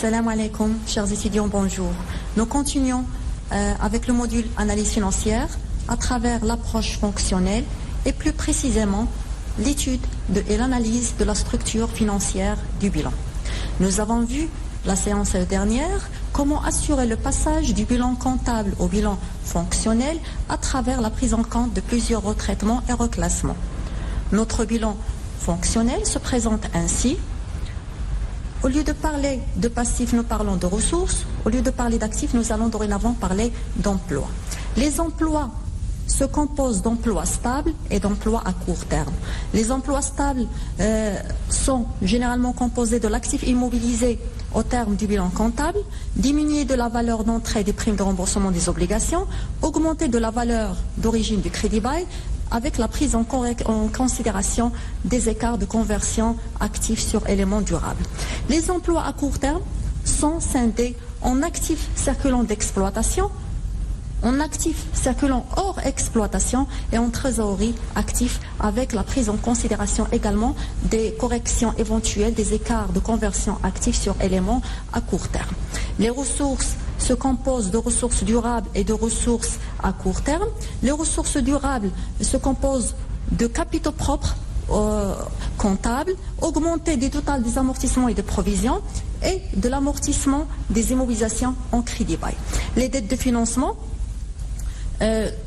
Salam alaikum, chers étudiants, bonjour. Nous continuons avec le module analyse financière à travers l'approche fonctionnelle et plus précisément l'étude et l'analyse de la structure financière du bilan. Nous avons vu la séance dernière comment assurer le passage du bilan comptable au bilan fonctionnel à travers la prise en compte de plusieurs retraitements et reclassements. Notre bilan fonctionnel se présente ainsi. Au lieu de parler de passifs, nous parlons de ressources. Au lieu de parler d'actifs, nous allons dorénavant parler d'emplois. Les emplois se composent d'emplois stables et d'emplois à court terme. Les emplois stables sont généralement composés de l'actif immobilisé au terme du bilan comptable, diminué de la valeur d'entrée des primes de remboursement des obligations, augmenté de la valeur d'origine du crédit bail, avec la prise en considération des écarts de conversion actifs sur éléments durables. Les emplois à court terme sont scindés en actifs circulants d'exploitation, en actifs circulant hors exploitation et en trésorerie actifs avec la prise en considération également des corrections éventuelles des écarts de conversion actifs sur éléments à court terme. Les ressources se composent de ressources durables et de ressources à court terme. Les ressources durables se composent de capitaux propres comptables, augmentés du total des amortissements et des provisions et de l'amortissement des immobilisations en crédit bail. Les dettes de financement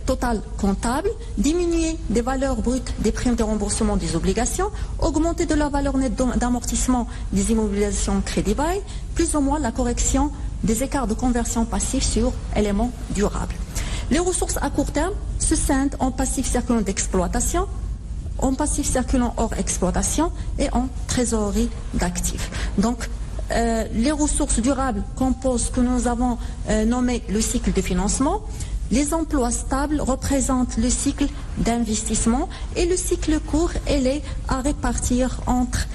total comptable, diminuer des valeurs brutes des primes de remboursement des obligations, augmenter de la valeur nette d'amortissement des immobilisations crédit bail, plus ou moins la correction des écarts de conversion passifs sur éléments durables. Les ressources à court terme se scindent en passifs circulants d'exploitation, en passifs circulants hors exploitation et en trésorerie d'actifs. Donc, les ressources durables composent ce que nous avons nommé le cycle de financement. Les emplois stables représentent le cycle d'investissement et le cycle court, elle est à répartir entre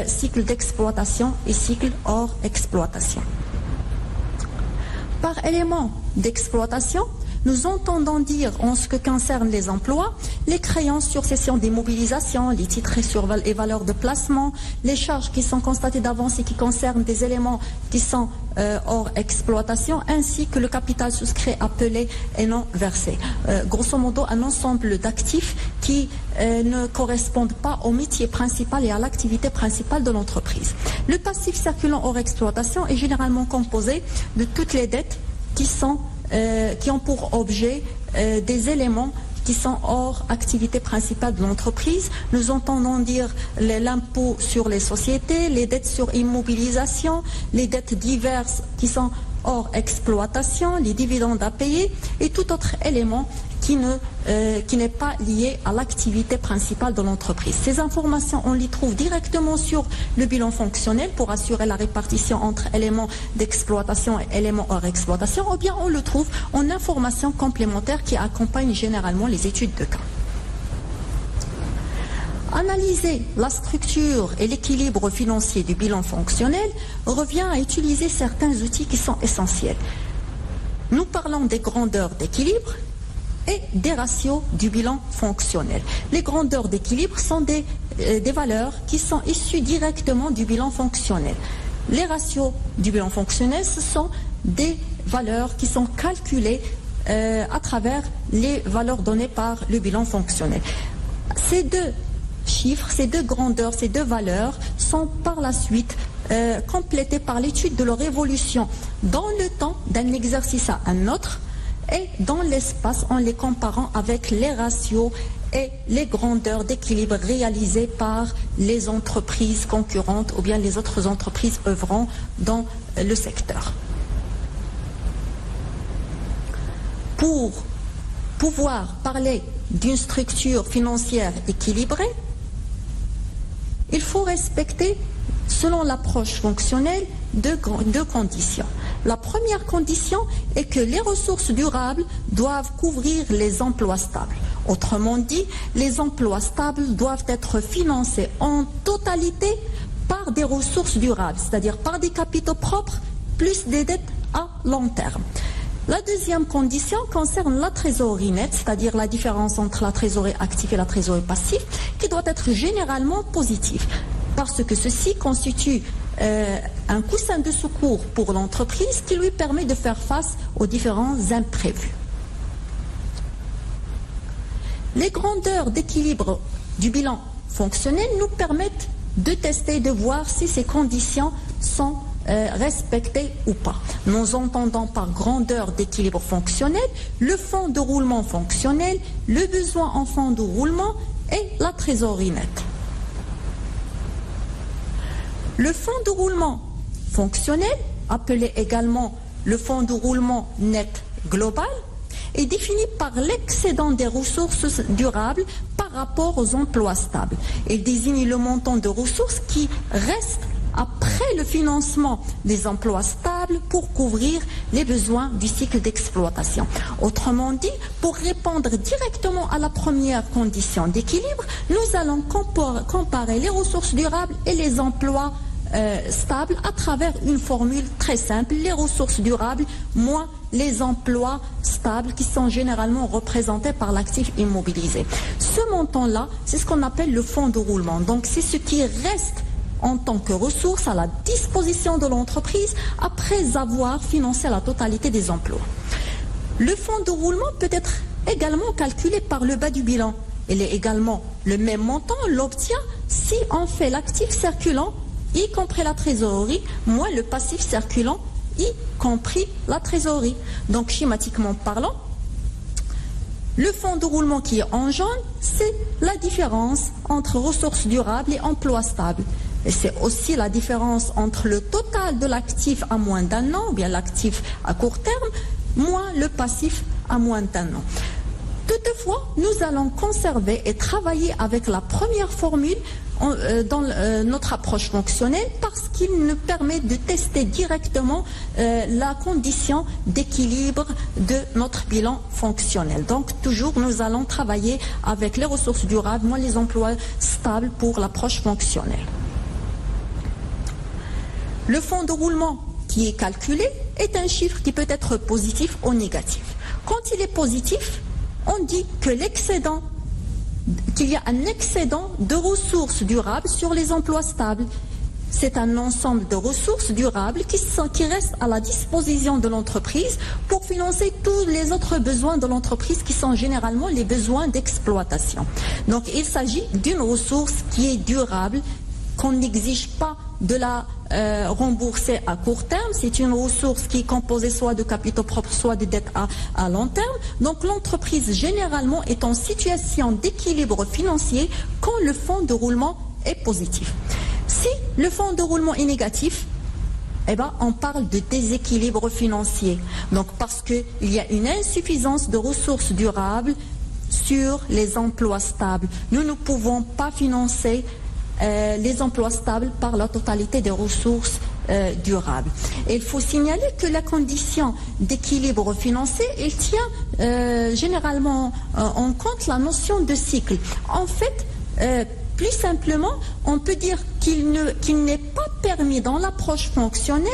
cycle d'exploitation et cycle hors exploitation. Par élément d'exploitation, nous entendons dire en ce que concerne les emplois, les créances sur cession d'immobilisation, les titres et valeurs de placement, les charges qui sont constatées d'avance et qui concernent des éléments qui sont hors exploitation, ainsi que le capital souscrit appelé et non versé. Grosso modo, un ensemble d'actifs qui ne correspondent pas au métier principal et à l'activité principale de l'entreprise. Le passif circulant hors exploitation est généralement composé de toutes les dettes qui ont pour objet des éléments qui sont hors activité principale de l'entreprise. Nous entendons dire l'impôt sur les sociétés, les dettes sur immobilisation, les dettes diverses qui sont hors exploitation, les dividendes à payer et tout autre élément qui n'est pas lié à l'activité principale de l'entreprise. Ces informations, on les trouve directement sur le bilan fonctionnel pour assurer la répartition entre éléments d'exploitation et éléments hors exploitation, ou bien on le trouve en informations complémentaires qui accompagnent généralement les études de cas. Analyser la structure et l'équilibre financier du bilan fonctionnel revient à utiliser certains outils qui sont essentiels. Nous parlons des grandeurs d'équilibre et des ratios du bilan fonctionnel. Les grandeurs d'équilibre sont des valeurs qui sont issues directement du bilan fonctionnel. Les ratios du bilan fonctionnel, ce sont des valeurs qui sont calculées à travers les valeurs données par le bilan fonctionnel. Ces deux chiffres, ces deux grandeurs, ces deux valeurs sont par la suite complétées par l'étude de leur évolution dans le temps d'un exercice à un autre et dans l'espace en les comparant avec les ratios et les grandeurs d'équilibre réalisées par les entreprises concurrentes ou bien les autres entreprises œuvrant dans le secteur. Pour pouvoir parler d'une structure financière équilibrée, il faut respecter, selon l'approche fonctionnelle, deux conditions. La première condition est que les ressources durables doivent couvrir les emplois stables. Autrement dit, les emplois stables doivent être financés en totalité par des ressources durables, c'est-à-dire par des capitaux propres plus des dettes à long terme. La deuxième condition concerne la trésorerie nette, c'est-à-dire la différence entre la trésorerie active et la trésorerie passive, qui doit être généralement positive, parce que ceci constitue un coussin de secours pour l'entreprise qui lui permet de faire face aux différents imprévus. Les grandeurs d'équilibre du bilan fonctionnel nous permettent de tester, de voir si ces conditions sont respectées ou pas. Nous entendons par grandeur d'équilibre fonctionnel le fonds de roulement fonctionnel, le besoin en fonds de roulement et la trésorerie nette. Le fonds de roulement fonctionnel, appelé également le fonds de roulement net global, est défini par l'excédent des ressources durables par rapport aux emplois stables. Il désigne le montant de ressources qui reste après le financement des emplois stables pour couvrir les besoins du cycle d'exploitation. Autrement dit, pour répondre directement à la première condition d'équilibre, nous allons comparer les ressources durables et les emplois stables à travers une formule très simple, les ressources durables moins les emplois stables qui sont généralement représentés par l'actif immobilisé. Ce montant-là, c'est ce qu'on appelle le fonds de roulement. Donc c'est ce qui reste en tant que ressource à la disposition de l'entreprise après avoir financé la totalité des emplois. Le fonds de roulement peut être également calculé par le bas du bilan. Il est également le même montant, on l'obtient si on fait l'actif circulant, y compris la trésorerie, moins le passif circulant, y compris la trésorerie. Donc schématiquement parlant, le fonds de roulement qui est en jaune, c'est la différence entre ressources durables et emplois stables. Et c'est aussi la différence entre le total de l'actif à moins d'un an, ou bien l'actif à court terme, moins le passif à moins d'un an. Toutefois, nous allons conserver et travailler avec la première formule dans notre approche fonctionnelle parce qu'il nous permet de tester directement la condition d'équilibre de notre bilan fonctionnel. Donc toujours nous allons travailler avec les ressources durables moins les emplois stables pour l'approche fonctionnelle. Le fonds de roulement qui est calculé est un chiffre qui peut être positif ou négatif. Quand il est positif, on dit que qu'il y a un excédent de ressources durables sur les emplois stables. C'est un ensemble de ressources durables qui restent à la disposition de l'entreprise pour financer tous les autres besoins de l'entreprise qui sont généralement les besoins d'exploitation. Donc il s'agit d'une ressource qui est durable, qu'on n'exige pas de la rembourser à court terme. C'est une ressource qui est composée soit de capitaux propres, soit de dettes à long terme. Donc l'entreprise généralement est en situation d'équilibre financier quand le fonds de roulement est positif. Si le fonds de roulement est négatif, on parle de déséquilibre financier. Donc parce qu'il y a une insuffisance de ressources durables sur les emplois stables. Nous ne pouvons pas financer les emplois stables par la totalité des ressources durables. Et il faut signaler que la condition d'équilibre financier, elle tient généralement en compte la notion de cycle. En fait, plus simplement, on peut dire qu'il n'est pas permis dans l'approche fonctionnelle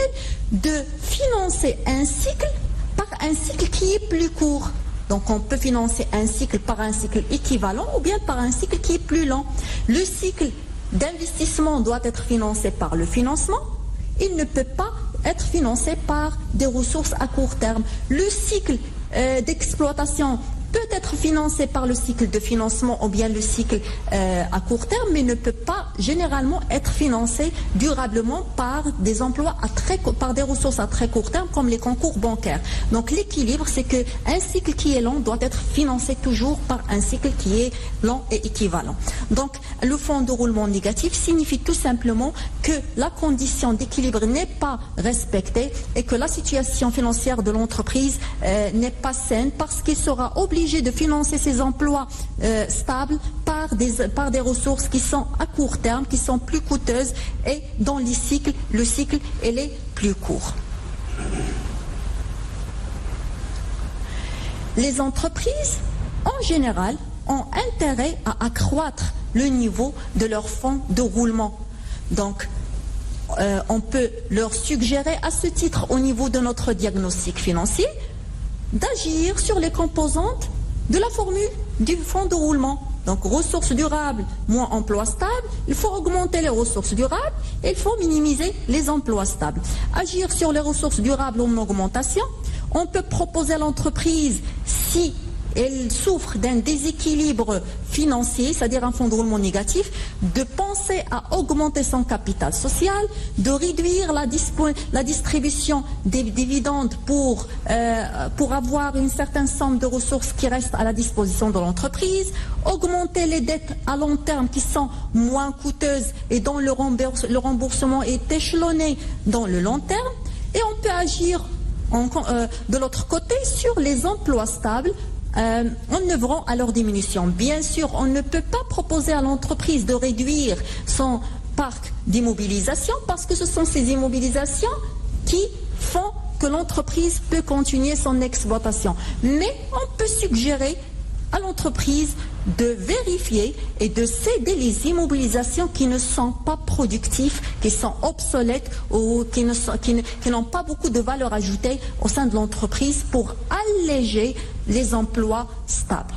de financer un cycle par un cycle qui est plus court. Donc on peut financer un cycle par un cycle équivalent ou bien par un cycle qui est plus lent. Le cycle d'investissement doit être financé par le financement. Il ne peut pas être financé par des ressources à court terme. Le cycle d'exploitation peut être financé par le cycle de financement ou bien le cycle à court terme, mais ne peut pas généralement être financé durablement par des emplois par des ressources à très court terme comme les concours bancaires. Donc l'équilibre, c'est qu'un cycle qui est long doit être financé toujours par un cycle qui est lent et équivalent. Donc le fonds de roulement négatif signifie tout simplement que la condition d'équilibre n'est pas respectée et que la situation financière de l'entreprise n'est pas saine parce qu'il sera obligé de financer ses emplois stables par des ressources qui sont à court terme, qui sont plus coûteuses et dans le cycle, elle est plus court. Les entreprises, en général, ont intérêt à accroître le niveau de leur fonds de roulement. Donc, on peut leur suggérer à ce titre, au niveau de notre diagnostic financier, d'agir sur les composantes de la formule du fonds de roulement. Donc ressources durables moins emplois stables, il faut augmenter les ressources durables et il faut minimiser les emplois stables. Agir sur les ressources durables en augmentation, on peut proposer à l'entreprise, si elle souffre d'un déséquilibre financier, c'est-à-dire un fonds de roulement négatif, de penser à augmenter son capital social, de réduire la distribution des dividendes pour avoir une certaine somme de ressources qui restent à la disposition de l'entreprise, augmenter les dettes à long terme qui sont moins coûteuses et dont le remboursement est échelonné dans le long terme, et on peut agir de l'autre côté sur les emplois stables, en œuvrant à leur diminution. Bien sûr, on ne peut pas proposer à l'entreprise de réduire son parc d'immobilisation parce que ce sont ces immobilisations qui font que l'entreprise peut continuer son exploitation. Mais on peut suggérer à l'entreprise de vérifier et de céder les immobilisations qui ne sont pas productives, qui sont obsolètes ou qui n'ont pas beaucoup de valeur ajoutée au sein de l'entreprise pour alléger les emplois stables.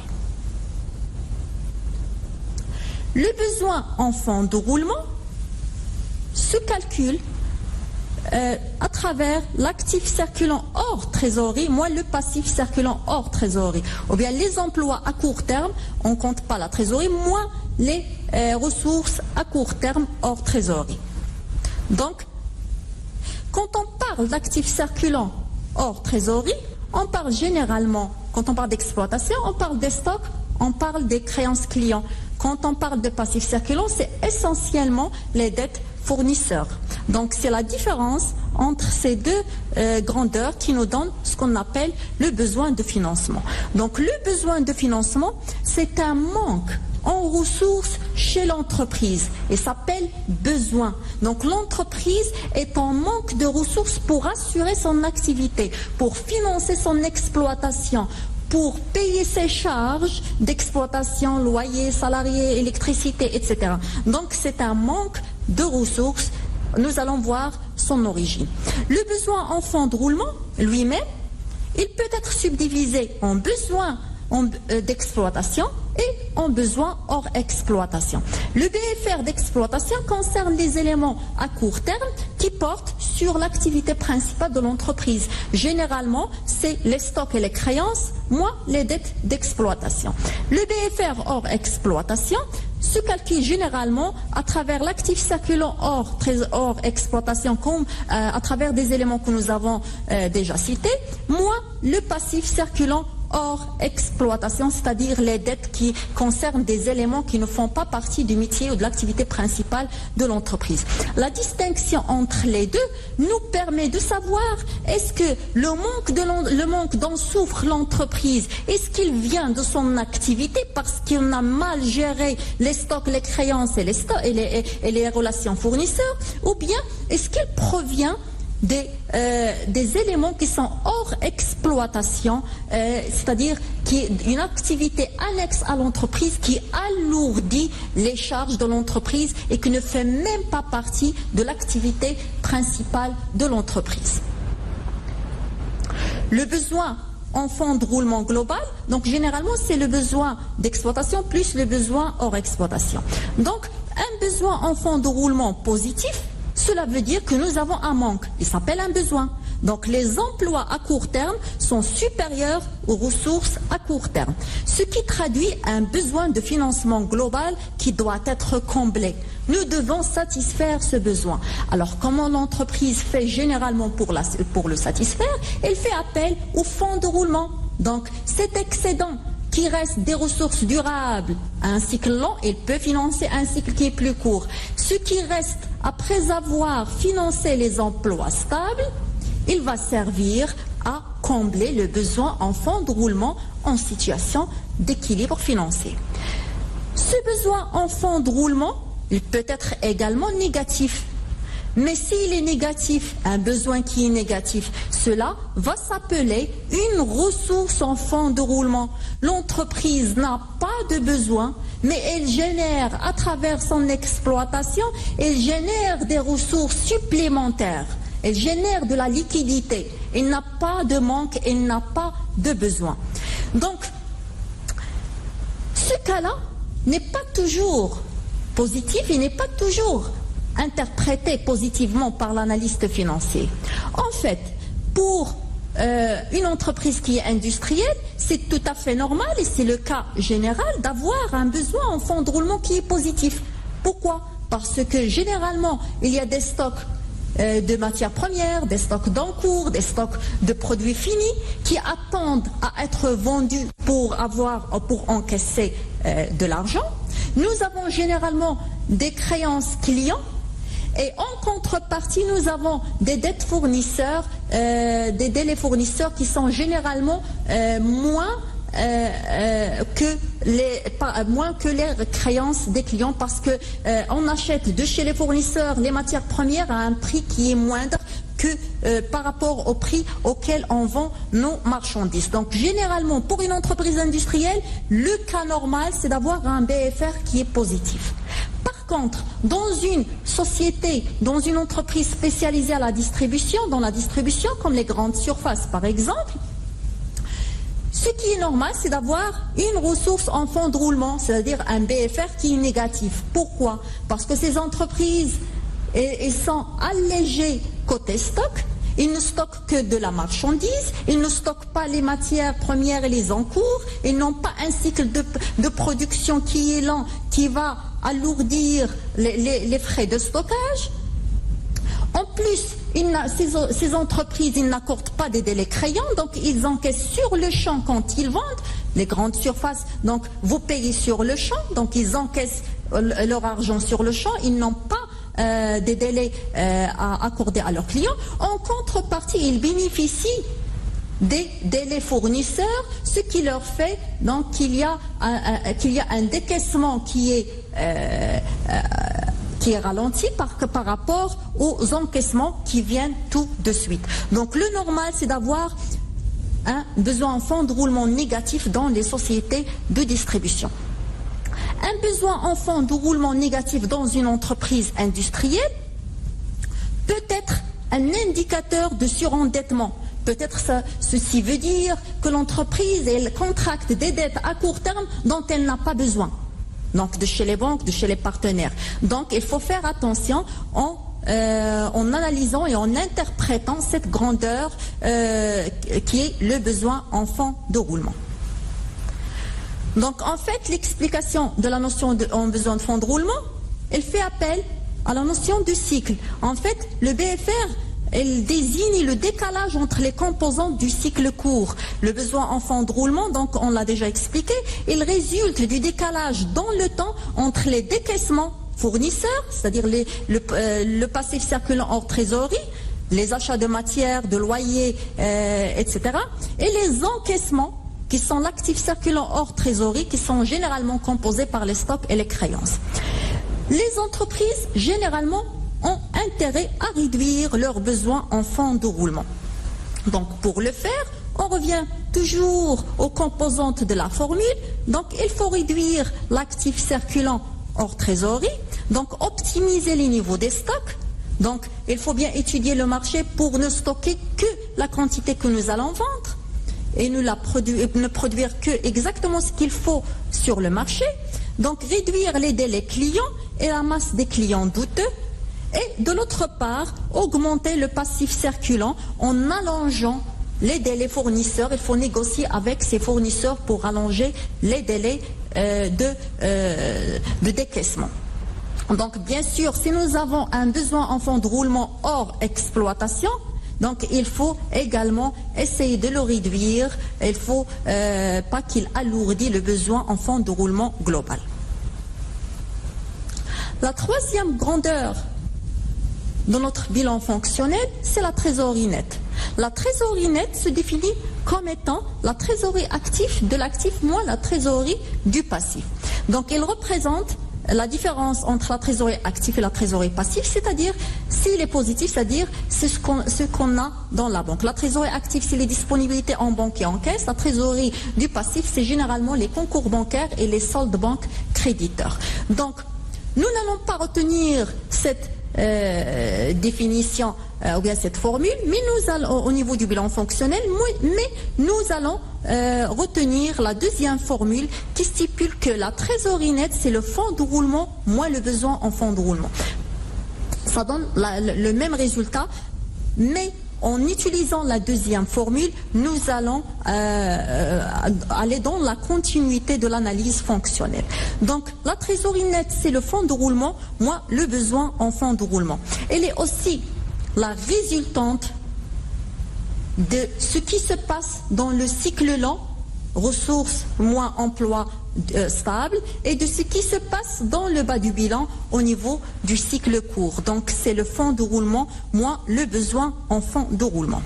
Le besoin en fonds de roulement se calcule à travers l'actif circulant hors trésorerie, moins le passif circulant hors trésorerie. Ou bien les emplois à court terme, on ne compte pas la trésorerie, moins les ressources à court terme hors trésorerie. Donc, quand on parle d'actifs circulants hors trésorerie, on parle généralement, quand on parle d'exploitation, on parle des stocks, on parle des créances clients. Quand on parle de passifs circulants, c'est essentiellement les dettes fournisseurs. Donc c'est la différence entre ces deux grandeurs qui nous donnent ce qu'on appelle le besoin de financement. Donc le besoin de financement, c'est un manque en ressources chez l'entreprise et s'appelle besoin. Donc l'entreprise est en manque de ressources pour assurer son activité, pour financer son exploitation, pour payer ses charges d'exploitation, loyer, salariés, électricité, etc. Donc c'est un manque de ressources. Nous allons voir son origine. Le besoin en fonds de roulement lui-même, il peut être subdivisé en besoin d'exploitation et en besoin hors exploitation. Le BFR d'exploitation concerne les éléments à court terme qui portent sur l'activité principale de l'entreprise. Généralement, c'est les stocks et les créances, moins les dettes d'exploitation. Le BFR hors exploitation se calcule généralement à travers l'actif circulant hors exploitation, comme à travers des éléments que nous avons déjà cités, moins le passif circulant hors exploitation, c'est-à-dire les dettes qui concernent des éléments qui ne font pas partie du métier ou de l'activité principale de l'entreprise. La distinction entre les deux nous permet de savoir est-ce que le manque dont souffre l'entreprise, est-ce qu'il vient de son activité parce qu'on a mal géré les stocks, les créances et les relations fournisseurs, ou bien est-ce qu'il provient des éléments qui sont hors exploitation, c'est-à-dire une activité annexe à l'entreprise qui alourdit les charges de l'entreprise et qui ne fait même pas partie de l'activité principale de l'entreprise. Le besoin en fonds de roulement global, donc généralement c'est le besoin d'exploitation plus le besoin hors exploitation. Donc un besoin en fonds de roulement positif, cela veut dire que nous avons un manque. Il s'appelle un besoin. Donc les emplois à court terme sont supérieurs aux ressources à court terme. Ce qui traduit un besoin de financement global qui doit être comblé. Nous devons satisfaire ce besoin. Alors comment l'entreprise fait généralement pour le satisfaire? Elle fait appel au fonds de roulement. Donc cet excédent qui reste des ressources durables à un cycle long, il peut financer un cycle qui est plus court. Ce qui reste après avoir financé les emplois stables, il va servir à combler le besoin en fonds de roulement en situation d'équilibre financier. Ce besoin en fonds de roulement, il peut être également négatif. Mais s'il est négatif, un besoin qui est négatif, cela va s'appeler une ressource en fonds de roulement. L'entreprise n'a pas de besoin, mais elle génère à travers son exploitation, elle génère des ressources supplémentaires. Elle génère de la liquidité. Elle n'a pas de manque, elle n'a pas de besoin. Donc, ce cas-là, n'est pas toujours positif, il n'est pas toujours interprété positivement par l'analyste financier. En fait, pour une entreprise qui est industrielle, c'est tout à fait normal, et c'est le cas général, d'avoir un besoin en fonds de roulement qui est positif. Pourquoi? Parce que généralement, il y a des stocks de matières premières, des stocks d'encours, des stocks de produits finis qui attendent à être vendus pour encaisser de l'argent. Nous avons généralement des créances clients et en contrepartie, nous avons des dettes fournisseurs, des délais fournisseurs qui sont généralement moins que les créances des clients, parce que on achète de chez les fournisseurs les matières premières à un prix qui est moindre que par rapport au prix auquel on vend nos marchandises. Donc généralement, pour une entreprise industrielle, le cas normal, c'est d'avoir un BFR qui est positif. Par contre, dans une société, dans une entreprise spécialisée à la distribution, dans la distribution, comme les grandes surfaces par exemple, ce qui est normal, c'est d'avoir une ressource en fonds de roulement, c'est-à-dire un BFR qui est négatif. Pourquoi? Parce que ces entreprises, elles sont allégées côté stock. Ils ne stockent que de la marchandise, ils ne stockent pas les matières premières et les encours, ils n'ont pas un cycle de production qui est lent, qui va alourdir les frais de stockage. En plus, ces entreprises, ils n'accordent pas des délais crayants, donc ils encaissent sur le champ quand ils vendent. Les grandes surfaces, donc vous payez sur le champ, donc ils encaissent leur argent sur le champ, ils n'ont pas des délais à accorder à leurs clients. En contrepartie, ils bénéficient des délais fournisseurs, ce qui leur fait donc qu'il y a un décaissement qui est ralenti par rapport aux encaissements qui viennent tout de suite. Donc le normal, c'est d'avoir un besoin en fonds de roulement négatif dans les sociétés de distribution. Un besoin en fonds de roulement négatif dans une entreprise industrielle peut être un indicateur de surendettement. Peut-être ceci veut dire que l'entreprise, elle contracte des dettes à court terme dont elle n'a pas besoin. Donc de chez les banques, de chez les partenaires. Donc il faut faire attention en analysant et en interprétant cette grandeur qui est le besoin en fonds de roulement. Donc en fait, l'explication de la notion en besoin de fonds de roulement, elle fait appel à la notion de cycle. En fait, le BFR, elle désigne le décalage entre les composantes du cycle court. Le besoin en fonds de roulement, donc on l'a déjà expliqué, il résulte du décalage dans le temps entre les décaissements fournisseurs, c'est-à-dire le passif circulant hors trésorerie, les achats de matières, de loyers, etc. et les encaissements qui sont l'actif circulant hors trésorerie, qui sont généralement composés par les stocks et les créances. Les entreprises, généralement, ont intérêt à réduire leurs besoins en fonds de roulement. Donc, pour le faire, on revient toujours aux composantes de la formule. Donc, il faut réduire l'actif circulant hors trésorerie, donc optimiser les niveaux des stocks. Donc, il faut bien étudier le marché pour ne stocker que la quantité que nous allons vendre et ne produire que exactement ce qu'il faut sur le marché. Donc réduire les délais clients et la masse des clients douteux. Et de l'autre part, augmenter le passif circulant en allongeant les délais fournisseurs. Il faut négocier avec ces fournisseurs pour allonger les délais de décaissement. Donc bien sûr, si nous avons un besoin en fonds de roulement hors exploitation, donc il faut également essayer de le réduire. Il ne faut pas qu'il alourdisse le besoin en fonds de roulement global. La troisième grandeur de notre bilan fonctionnel, c'est la trésorerie nette. La trésorerie nette se définit comme étant la trésorerie active de l'actif moins la trésorerie du passif. Donc elle représente la différence entre la trésorerie active et la trésorerie passive, c'est-à-dire s'il est positif, c'est-à-dire c'est ce qu'on a dans la banque. La trésorerie active, c'est les disponibilités en banque et en caisse. La trésorerie du passif, c'est généralement les concours bancaires et les soldes banques créditeurs. Donc, nous n'allons pas retenir cette définition ou bien cette formule, mais nous allons, au niveau du bilan fonctionnel, mais nous allons retenir la deuxième formule qui stipule que la trésorerie nette, c'est le fonds de roulement moins le besoin en fonds de roulement. Ça donne le même résultat, mais en utilisant la deuxième formule, nous allons aller dans la continuité de l'analyse fonctionnelle. Donc, la trésorerie nette, c'est le fonds de roulement, moins le besoin en fonds de roulement. Elle est aussi la résultante de ce qui se passe dans le cycle lent, ressources moins emploi stable, et de ce qui se passe dans le bas du bilan au niveau du cycle court. Donc c'est le fonds de roulement moins le besoin en fonds de roulement.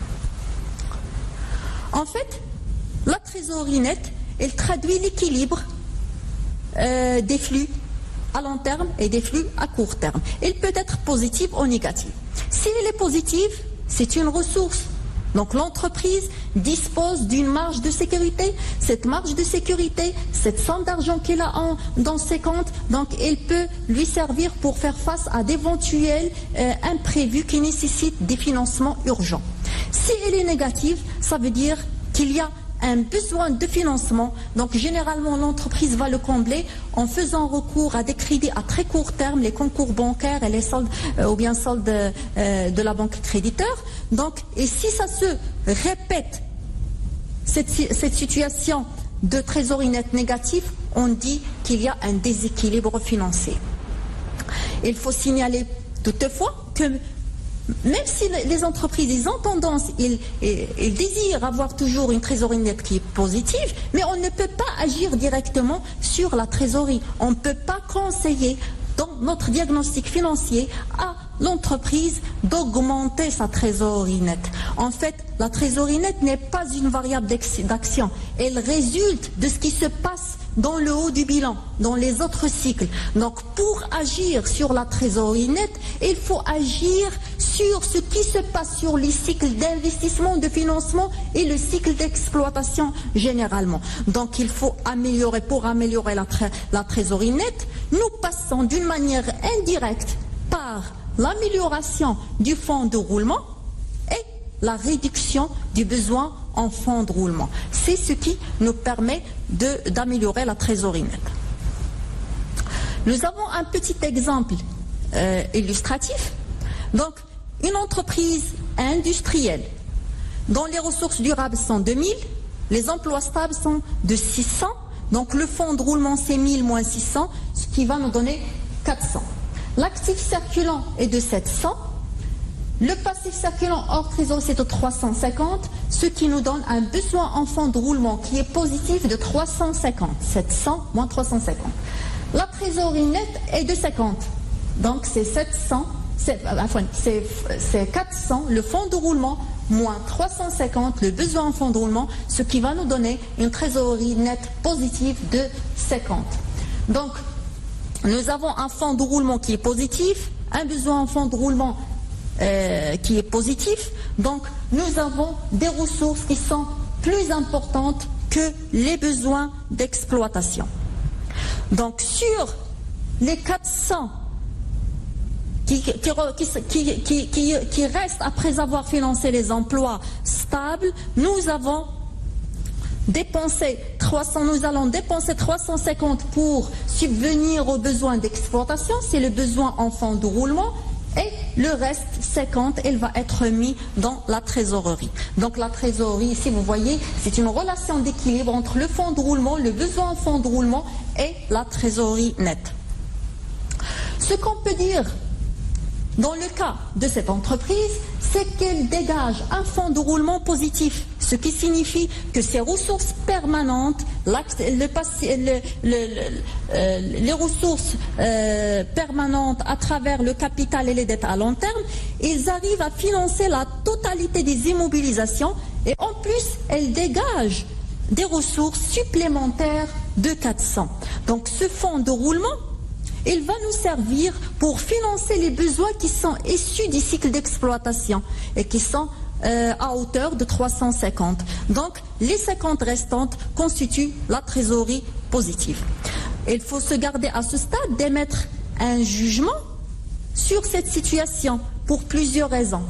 En fait, la trésorerie nette, elle traduit l'équilibre des flux à long terme et des flux à court terme. Elle peut être positive ou négative. Si elle est positive, c'est une ressource. Donc l'entreprise dispose d'une marge de sécurité. Cette marge de sécurité, cette somme d'argent qu'elle a dans ses comptes, donc elle peut lui servir pour faire face à d'éventuels imprévus qui nécessitent des financements urgents. Si elle est négative, ça veut dire qu'il y a un besoin de financement. Donc généralement l'entreprise va le combler en faisant recours à des crédits à très court terme, les concours bancaires et les soldes ou bien soldes de la banque créditeur. Donc, et si ça se répète, cette situation de trésorerie nette négative, on dit qu'il y a un déséquilibre financier. Il faut signaler toutefois que même si les entreprises, ils ont tendance, ils désirent avoir toujours une trésorerie nette qui est positive, mais on ne peut pas agir directement sur la trésorerie. On ne peut pas conseiller dans notre diagnostic financier à l'entreprise d'augmenter sa trésorerie nette. En fait, la trésorerie nette n'est pas une variable d'action. Elle résulte de ce qui se passe dans le haut du bilan, dans les autres cycles. Donc, pour agir sur la trésorerie nette, il faut agir sur ce qui se passe sur les cycles d'investissement, de financement et le cycle d'exploitation généralement. Donc, il faut améliorer, pour améliorer la trésorerie nette, nous passons d'une manière indirecte par l'amélioration du fonds de roulement et la réduction du besoin en fonds de roulement. C'est ce qui nous permet d'améliorer la trésorerie nette. Nous avons un petit exemple illustratif. Donc, une entreprise industrielle dont les ressources durables sont 2000, les emplois stables sont de 600, donc le fonds de roulement c'est 1000 moins 600, ce qui va nous donner 400. L'actif circulant est de 700, le passif circulant hors trésor c'est de 350, ce qui nous donne un besoin en fonds de roulement qui est positif de 350, 700 moins 350. La trésorerie nette est de 50, donc c'est 700, c'est 400, le fonds de roulement, moins 350, le besoin en fonds de roulement, ce qui va nous donner une trésorerie nette positive de 50. Donc, nous avons un fonds de roulement qui est positif, un besoin en fonds de roulement qui est positif. Donc, nous avons des ressources qui sont plus importantes que les besoins d'exploitation. Donc, sur les 400 qui restent après avoir financé les emplois stables, nous avons dépensé 300, nous allons dépenser 350 pour subvenir aux besoins d'exploitation, c'est le besoin en fonds de roulement, et le reste, 50, elle va être mis dans la trésorerie. Donc la trésorerie, ici vous voyez, c'est une relation d'équilibre entre le fonds de roulement, le besoin en fonds de roulement et la trésorerie nette. Ce qu'on peut dire dans le cas de cette entreprise, c'est qu'elle dégage un fonds de roulement positif, ce qui signifie que ses ressources permanentes, les ressources permanentes à travers le capital et les dettes à long terme, ils arrivent à financer la totalité des immobilisations et en plus, elle dégage des ressources supplémentaires de 400. Donc ce fonds de roulement, il va nous servir pour financer les besoins qui sont issus du cycle d'exploitation et qui sont à hauteur de 350. Donc, les 50 restantes constituent la trésorerie positive. Il faut se garder à ce stade d'émettre un jugement sur cette situation pour plusieurs raisons.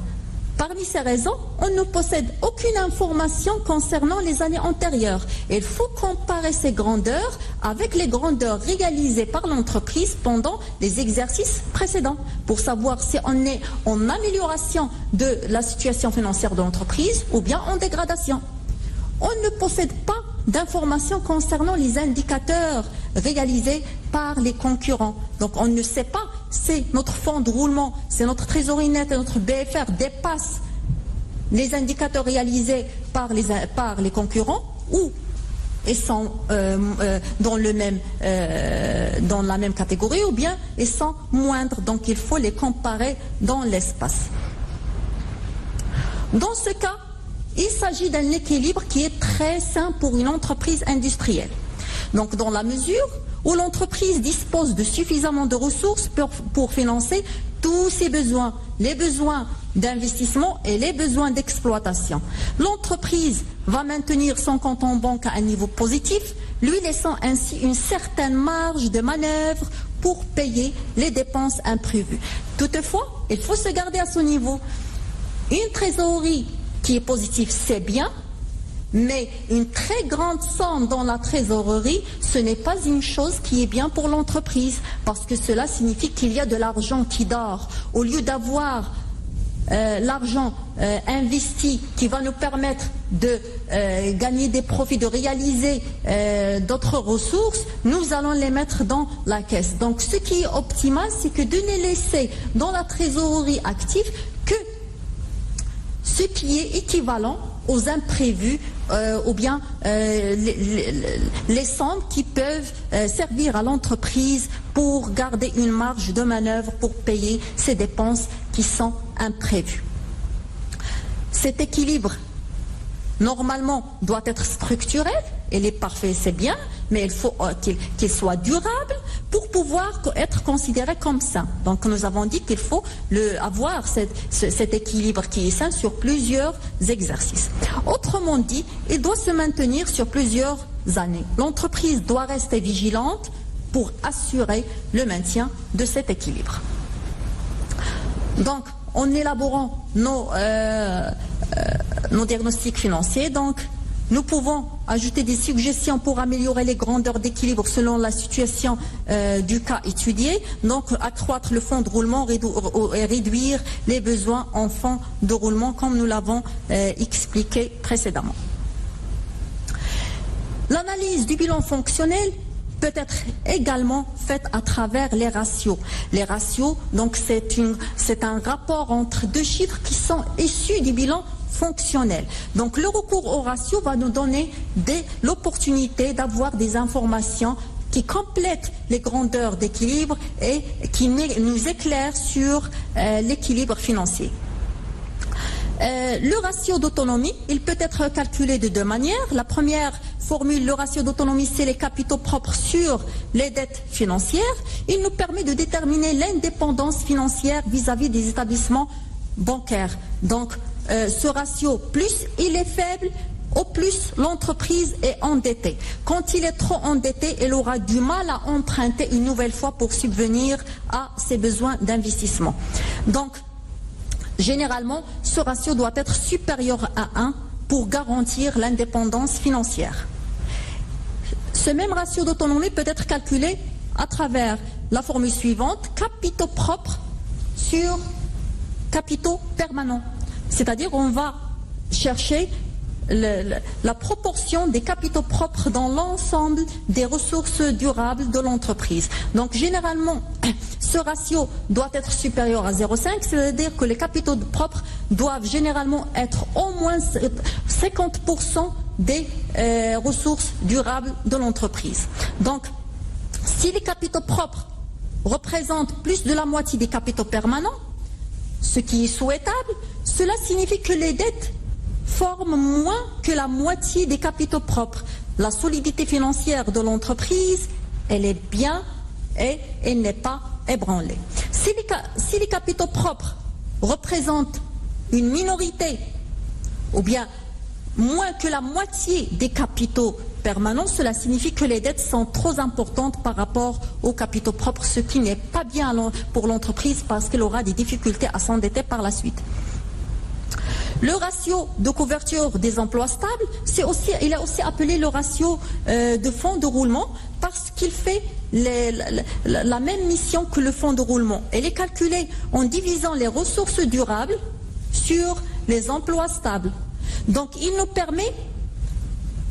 Parmi ces raisons, on ne possède aucune information concernant les années antérieures. Il faut comparer ces grandeurs avec les grandeurs réalisées par l'entreprise pendant les exercices précédents pour savoir si on est en amélioration de la situation financière de l'entreprise ou bien en dégradation. On ne possède pas d'informations concernant les indicateurs réalisés par les concurrents. Donc on ne sait pas si notre fonds de roulement, si notre trésorerie nette et notre BFR dépassent les indicateurs réalisés par les concurrents ou ils sont dans la même catégorie ou bien ils sont moindres. Donc il faut les comparer dans l'espace. Dans ce cas, il s'agit d'un équilibre qui est très sain pour une entreprise industrielle. Donc dans la mesure où l'entreprise dispose de suffisamment de ressources pour financer tous ses besoins, les besoins d'investissement et les besoins d'exploitation. L'entreprise va maintenir son compte en banque à un niveau positif, lui laissant ainsi une certaine marge de manœuvre pour payer les dépenses imprévues. Toutefois, il faut se garder à ce niveau. Une trésorerie qui est positif, c'est bien, mais une très grande somme dans la trésorerie, ce n'est pas une chose qui est bien pour l'entreprise, parce que cela signifie qu'il y a de l'argent qui dort. Au lieu d'avoir l'argent investi qui va nous permettre de gagner des profits, de réaliser d'autres ressources, nous allons les mettre dans la caisse. Donc ce qui est optimal, c'est que de ne laisser dans la trésorerie active que ce qui est équivalent aux imprévus ou bien les sommes qui peuvent servir à l'entreprise pour garder une marge de manœuvre pour payer ses dépenses qui sont imprévues. Cet équilibre, normalement, doit être structurel. Il est parfait, c'est bien, mais il faut qu'il soit durable pour pouvoir être considéré comme sain. Donc nous avons dit qu'il faut avoir cet équilibre qui est sain sur plusieurs exercices. Autrement dit, il doit se maintenir sur plusieurs années. L'entreprise doit rester vigilante pour assurer le maintien de cet équilibre. Donc, en élaborant nos diagnostics financiers, nous pouvons ajouter des suggestions pour améliorer les grandeurs d'équilibre selon la situation du cas étudié. Donc, accroître le fonds de roulement et réduire les besoins en fonds de roulement, comme nous l'avons expliqué précédemment. L'analyse du bilan fonctionnel peut être également faite à travers les ratios. Les ratios, donc, c'est un rapport entre deux chiffres qui sont issus du bilan fonctionnel. Donc le recours au ratio va nous donner l'opportunité d'avoir des informations qui complètent les grandeurs d'équilibre et qui nous éclairent sur l'équilibre financier. Le ratio d'autonomie, il peut être calculé de deux manières. La première formule, le ratio d'autonomie, c'est les capitaux propres sur les dettes financières. Il nous permet de déterminer l'indépendance financière vis-à-vis des établissements bancaires. Donc, ce ratio, plus il est faible, au plus l'entreprise est endettée. Quand il est trop endetté, elle aura du mal à emprunter une nouvelle fois pour subvenir à ses besoins d'investissement. Donc, généralement, ce ratio doit être supérieur à 1 pour garantir l'indépendance financière. Ce même ratio d'autonomie peut être calculé à travers la formule suivante, capitaux propres sur capitaux permanents. C'est-à-dire on va chercher la proportion des capitaux propres dans l'ensemble des ressources durables de l'entreprise. Donc généralement, ce ratio doit être supérieur à 0,5, c'est-à-dire que les capitaux propres doivent généralement être au moins 50% des ressources durables de l'entreprise. Donc, si les capitaux propres représentent plus de la moitié des capitaux permanents, ce qui est souhaitable, cela signifie que les dettes forment moins que la moitié des capitaux propres. La solidité financière de l'entreprise, elle est bien et elle n'est pas ébranlée. Si les capitaux propres représentent une minorité, ou bien moins que la moitié des capitaux permanence, cela signifie que les dettes sont trop importantes par rapport aux capitaux propres, ce qui n'est pas bien pour l'entreprise parce qu'elle aura des difficultés à s'endetter par la suite. Le ratio de couverture des emplois stables, il est aussi appelé le ratio de fonds de roulement parce qu'il fait la même mission que le fonds de roulement. Elle est calculée en divisant les ressources durables sur les emplois stables. Donc il nous permet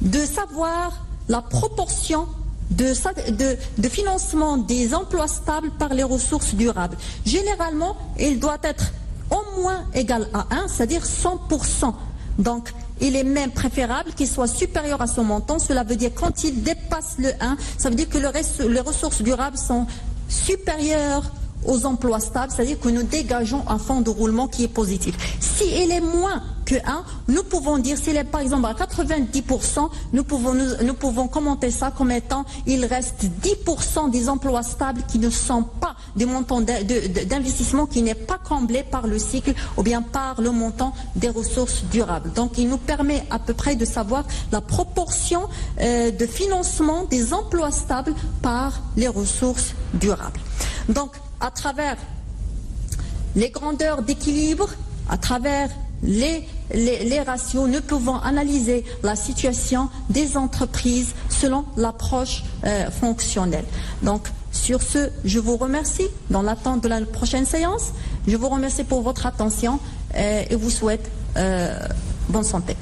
de savoir la proportion de financement des emplois stables par les ressources durables. Généralement, il doit être au moins égal à 1, c'est-à-dire 100%. Donc, il est même préférable qu'il soit supérieur à son montant. Cela veut dire quand il dépasse le 1, ça veut dire que les ressources durables sont supérieures aux emplois stables, c'est-à-dire que nous dégageons un fonds de roulement qui est positif. Si il est moins que 1, nous pouvons dire, s'il est par exemple à 90%, nous pouvons commenter ça comme étant, il reste 10% des emplois stables qui ne sont pas des montants d'investissement qui n'est pas comblé par le cycle ou bien par le montant des ressources durables. Donc il nous permet à peu près de savoir la proportion de financement des emplois stables par les ressources durables. Donc, à travers les grandeurs d'équilibre, à travers les ratios, nous pouvons analyser la situation des entreprises selon l'approche fonctionnelle. Donc, sur ce, je vous remercie dans l'attente de la prochaine séance. Je vous remercie pour votre attention et vous souhaite bonne santé.